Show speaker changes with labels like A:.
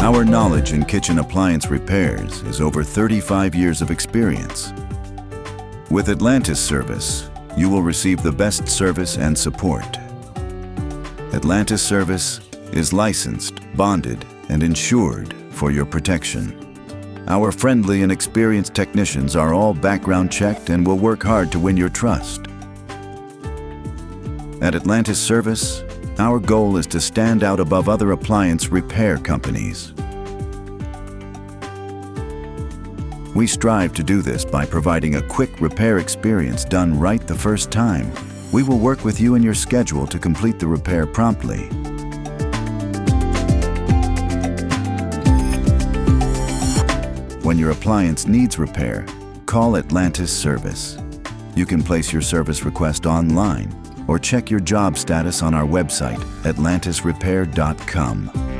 A: Our knowledge in kitchen appliance repairs is over 35 years of experience. With Atlantis Service, you will receive the best service and support. Atlantis Service is licensed, bonded, and insured for your protection. Our friendly and experienced technicians are all background checked and will work hard to win your trust. At Atlantis Service, our goal is to stand out above other appliance repair companies. We strive to do this by providing a quick repair experience done right the first time. We will work with you and your schedule to complete the repair promptly. When your appliance needs repair, call Atlantis Service. You can place your service request online or check your job status on our website, atlantisrepair.com.